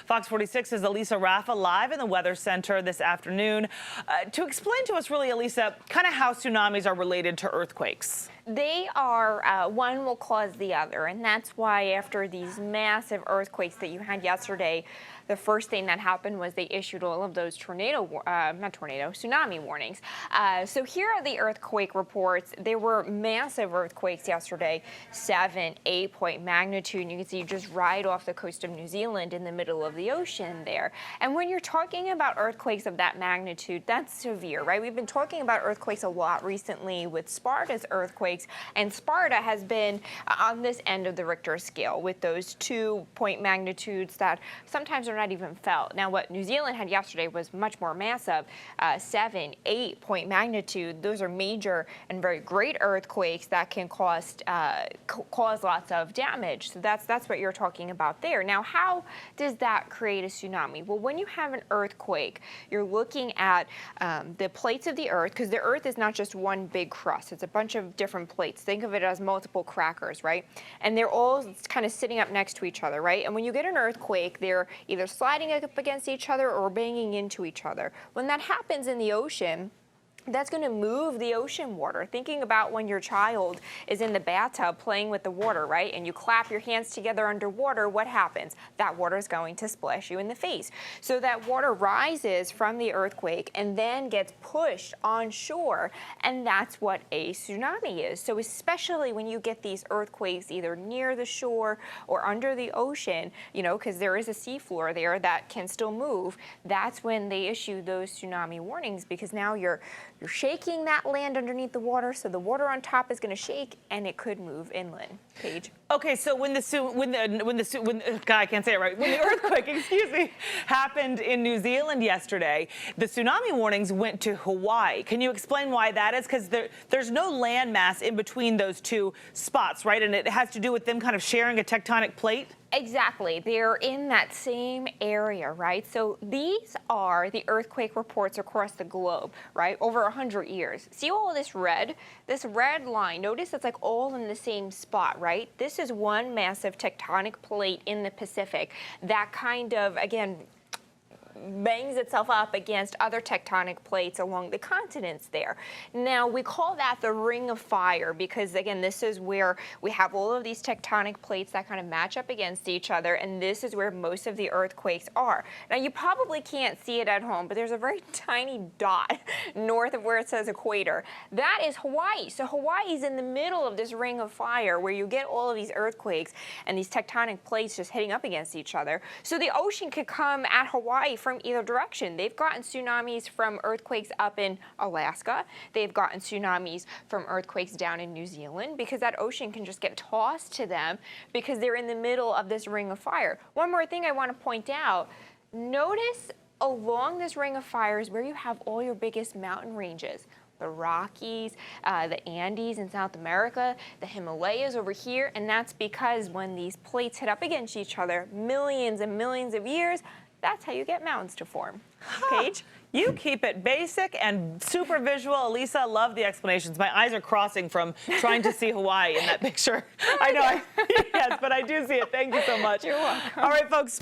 Fox 46's Elisa Raffa live in the Weather Center this afternoon to explain to us, really, Elisa, kind of how tsunamis are related to earthquakes. They are, one will cause the other, and that's why after these massive earthquakes that you had yesterday, the first thing that happened was they issued all of those tsunami warnings. So here are the earthquake reports. There were massive earthquakes yesterday, 7, 8-point magnitude, and you can see just right off the coast of New Zealand in the middle of the ocean there. And when you're talking about earthquakes of that magnitude, that's severe, right? We've been talking about earthquakes a lot recently with Sparta's earthquakes, and Sparta has been on this end of the Richter scale with those 2-point magnitudes that sometimes are not even felt. Now, what New Zealand had yesterday was much more massive, 7, 8-point magnitude. Those are major and very great earthquakes that can cause lots of damage. So that's what you're talking about there. Now, how does that create a tsunami? Well, when you have an earthquake, you're looking at the plates of the earth, because the earth is not just one big crust. It's a bunch of different plates. Think of it as multiple crackers, right? And they're all kind of sitting up next to each other, right? And when you get an earthquake, they're either sliding up against each other or banging into each other. When that happens in the ocean, that's going to move the ocean water. Thinking about when your child is in the bathtub playing with the water, right? And you clap your hands together underwater, what happens? That water is going to splash you in the face. So that water rises from the earthquake and then gets pushed on shore, and that's what a tsunami is. So especially when you get these earthquakes either near the shore or under the ocean, you know, because there is a seafloor there that can still move, that's when they issue those tsunami warnings, because now you're shaking that land underneath the water, so the water on top is going to shake and it could move inland. Paige. Okay, so when the earthquake, excuse me, happened in New Zealand yesterday, the tsunami warnings went to Hawaii. Can you explain why that is? Because there's no land mass in between those two spots, right? And it has to do with them kind of sharing a tectonic plate? Exactly. They're in that same area, right? So these are the earthquake reports across the globe, right? Over 100 years. See all of this red line? Notice it's like all in the same spot, right? This is one massive tectonic plate in the Pacific that kind of, again, bangs itself up against other tectonic plates along the continents there. Now, we call that the Ring of Fire because, again, this is where we have all of these tectonic plates that kind of match up against each other, and this is where most of the earthquakes are. Now, you probably can't see it at home, but there's a very tiny dot north of where it says equator. That is Hawaii. So Hawaii is in the middle of this Ring of Fire where you get all of these earthquakes and these tectonic plates just hitting up against each other. So the ocean could come at Hawaii from either direction. They've gotten tsunamis from earthquakes up in Alaska. They've gotten tsunamis from earthquakes down in New Zealand because that ocean can just get tossed to them because they're in the middle of this Ring of Fire. One more thing I want to point out, notice along this Ring of Fire is where you have all your biggest mountain ranges. The Rockies, the Andes in South America, the Himalayas over here, and that's because when these plates hit up against each other millions and millions of years, that's how you get mountains to form. Paige? You keep it basic and super visual. Elisa, love the explanations. My eyes are crossing from trying to see Hawaii in that picture. I know. Yes, but I do see it. Thank you so much. You're welcome. All right, folks.